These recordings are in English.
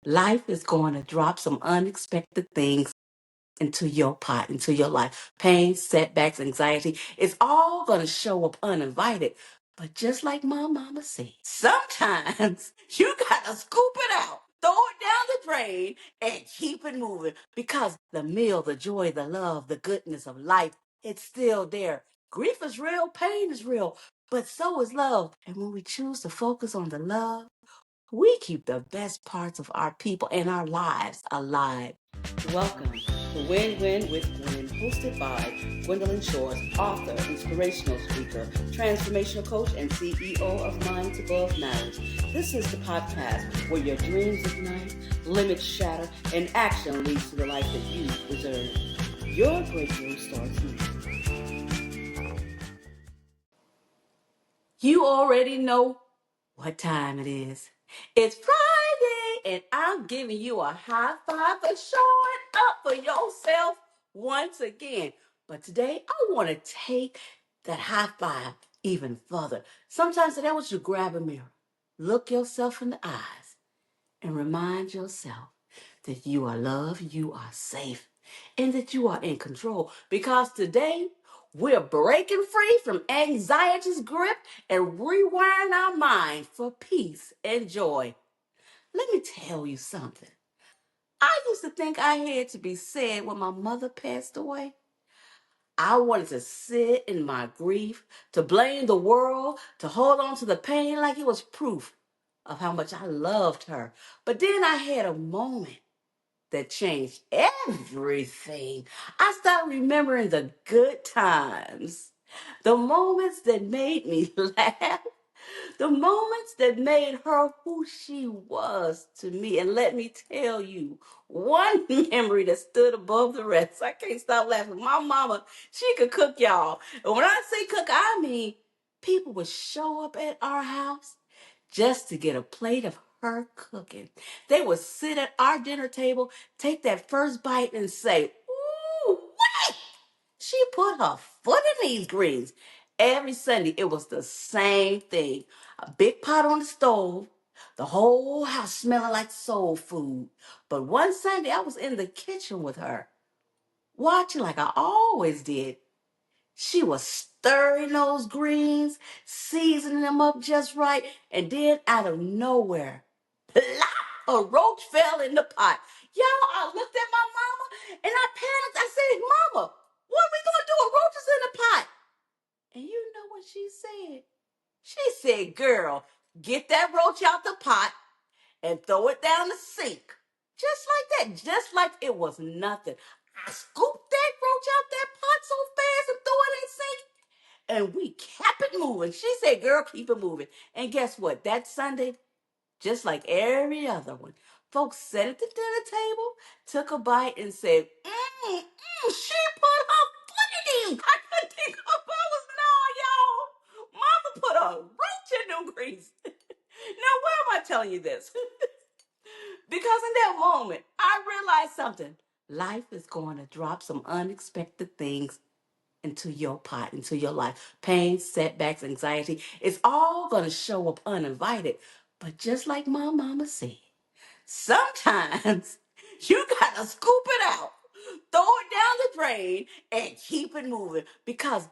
Life is going to drop some unexpected things into your pot, into your life. Pain, setbacks, anxiety, it's all going to show up uninvited. But just like my mama said, sometimes you got to scoop it out, throw it down the drain, and keep it moving because the meal, the joy, the love, the goodness of life, it's still there. Grief is real, pain is real, but so is love. And when we choose to focus on the love, we keep the best parts of our people and our lives alive. Welcome to Win-Win with Gwen, hosted by Gwendolyn Shores, author, inspirational speaker, transformational coach, and CEO of Minds Above Matters. This is the podcast where your dreams ignite, limits shatter, and action leads to the life that you deserve. Your breakthrough starts now. You already know what time it is. It's Friday, and I'm giving you a high five for showing up for yourself once again. But today, I want to take that high five even further. Sometimes today, I want you to grab a mirror, look yourself in the eyes, and remind yourself that you are loved, you are safe, and that you are in control. Because today, we're breaking free from anxiety's grip and rewiring our mind for peace and joy. Let me tell you something. I used to think I had to be sad when my mother passed away. I wanted to sit in my grief, to blame the world, to hold on to the pain like it was proof of how much I loved her. But then I had a moment that changed everything. I started remembering the good times, the moments that made me laugh, the moments that made her who she was to me. And let me tell you, one memory that stood above the rest. I can't stop laughing. My mama, she could cook, y'all. And when I say cook, I mean people would show up at our house just to get a plate of her cooking. They would sit at our dinner table, take that first bite, and say, "Ooh, wait!" She put her foot in these greens. Every Sunday, it was the same thing. A big pot on the stove, the whole house smelling like soul food. But one Sunday, I was in the kitchen with her, watching like I always did. She was stirring those greens, seasoning them up just right, and then out of nowhere, plop, a roach fell in the pot. Y'all, I looked at my mama and I panicked. I said, "Mama, what are we gonna do? A roach is in the pot." And you know what she said? She said, "Girl, get that roach out the pot and throw it down the sink." Just like that, just like it was nothing. I scooped that roach out that pot so fast and threw it in the sink. And we kept it moving. She said, "Girl, keep it moving." And guess what? That Sunday, just like every other one, folks sat at the dinner table, took a bite, and said, she put her foot in these." I couldn't think of I was no, y'all. Mama put a roach in them grease. Now, why am I telling you this? Because in that moment, I realized something. Life is going to drop some unexpected things into your pot, into your life. Pain, setbacks, anxiety, it's all going to show up uninvited. But just like my mama said, sometimes you got to scoop it out, throw it down the drain, and keep it moving because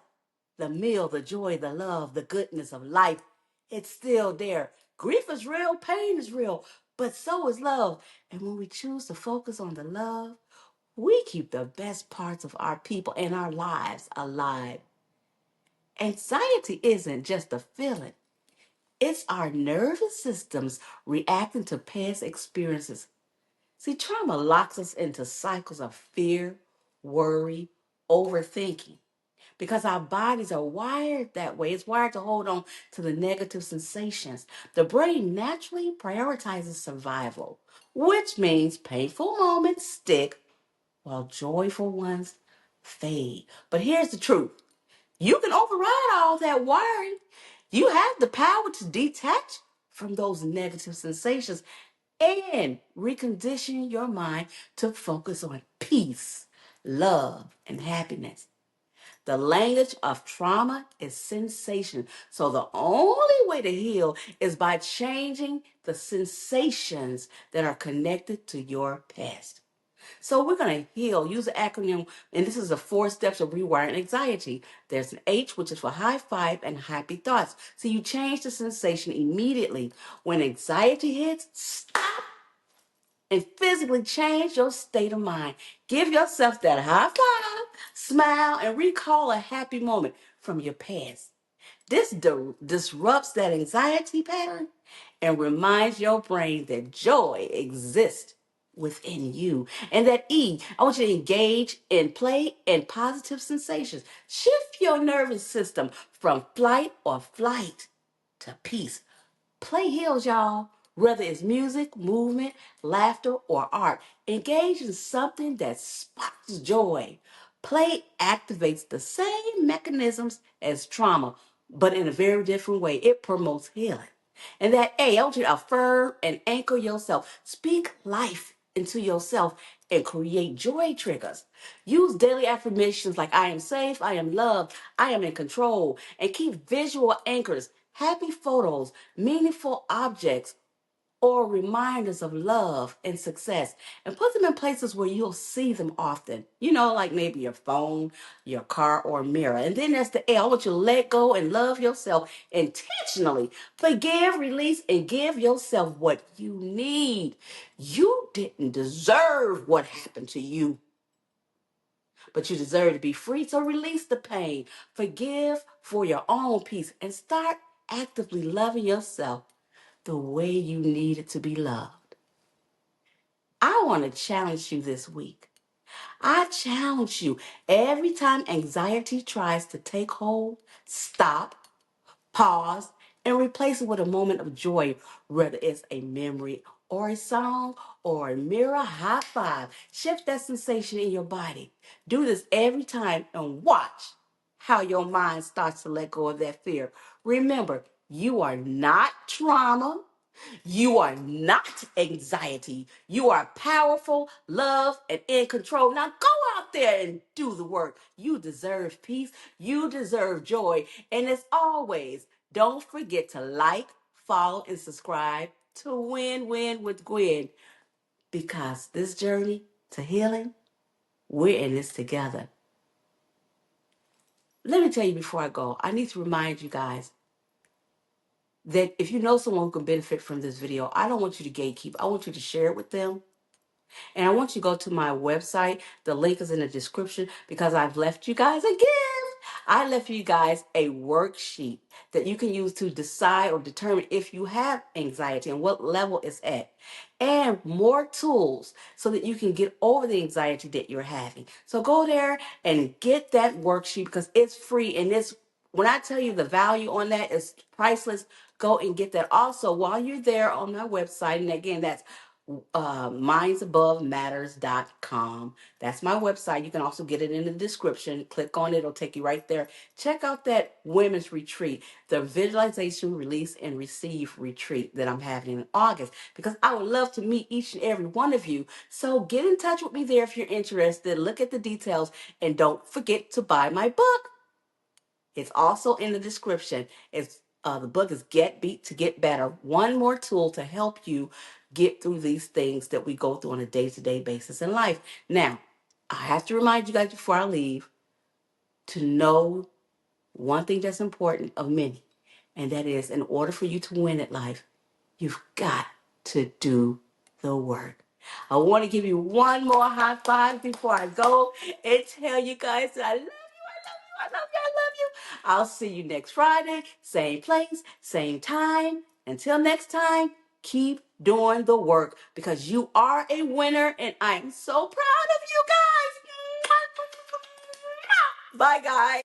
the meal, the joy, the love, the goodness of life, it's still there. Grief is real, pain is real, but so is love. And when we choose to focus on the love, we keep the best parts of our people and our lives alive. Anxiety isn't just a feeling, it's our nervous systems reacting to past experiences. See, trauma locks us into cycles of fear, worry, overthinking because our bodies are wired that way. It's wired to hold on to the negative sensations. The brain naturally prioritizes survival, which means painful moments stick while joyful ones fade. But here's the truth. You can override all that wiring. You have the power to detach from those negative sensations and recondition your mind to focus on peace, love, and happiness. The language of trauma is sensation. So the only way to heal is by changing the sensations that are connected to your past. So we're going to heal. Use the acronym, and this is the 4 steps of rewiring anxiety. There's an H, which is for high five and happy thoughts. So you change the sensation immediately. When anxiety hits, stop and physically change your state of mind. Give yourself that high five, smile, and recall a happy moment from your past. This disrupts that anxiety pattern and reminds your brain that joy exists within you. And that E, I want you to engage in play and positive sensations. Shift your nervous system from flight or flight to peace. Play heals, y'all. Whether it's music, movement, laughter, or art, engage in something that sparks joy. Play activates the same mechanisms as trauma, but in a very different way. It promotes healing. And that A, I want you to affirm and anchor yourself. Speak life into yourself and create joy triggers. Use daily affirmations like I am safe, I am loved, I am in control, and keep visual anchors, happy photos, meaningful objects, or reminders of love and success, and put them in places where you'll see them often. Like maybe your phone, your car, or mirror. And then there's the A. I want you to let go and love yourself intentionally. Forgive, release, and give yourself what you need. You didn't deserve what happened to you, but you deserve to be free. So release the pain, forgive for your own peace, and start actively loving yourself the way you needed to be loved. I want to challenge you this week. I challenge you, every time anxiety tries to take hold, stop, pause, and replace it with a moment of joy, whether it's a memory or a song or a mirror high five. Shift that sensation in your body. Do this every time and watch how your mind starts to let go of that fear. Remember, you are not trauma. You are not anxiety. You are powerful, love, and in control. Now go out there and do the work. You deserve peace. You deserve joy. And as always, don't forget to like, follow, and subscribe to Win with Gwen, because this journey to healing, we're in this together. Let me tell you before I go, I need to remind you guys that if you know someone who can benefit from this video, I don't want you to gatekeep. I want you to share it with them. And I want you to go to my website. The link is in the description, because I've left you guys a gift. I left you guys a worksheet that you can use to decide or determine if you have anxiety and what level it's at. And more tools so that you can get over the anxiety that you're having. So go there and get that worksheet, because it's free. And when I tell you the value on that is priceless, go and get that. Also, while you're there on my website, and again, that's mindsabovematters.com. That's my website. You can also get it in the description. Click on it, it'll take you right there. Check out that women's retreat, the visualization, release, and receive retreat that I'm having in August, because I would love to meet each and every one of you. So get in touch with me there if you're interested. Look at the details, and don't forget to buy my book. It's also in the description. The book is Get Beat to Get Better. One more tool to help you get through these things that we go through on a day-to-day basis in life. Now, I have to remind you guys before I leave to know one thing that's important of many, and that is, in order for you to win at life, you've got to do the work. I want to give you one more high five before I go and tell you guys that I love you. I love you. I love you. I'll see you next Friday, same place, same time. Until next time, keep doing the work, because you are a winner, and I am so proud of you guys. Bye, guys.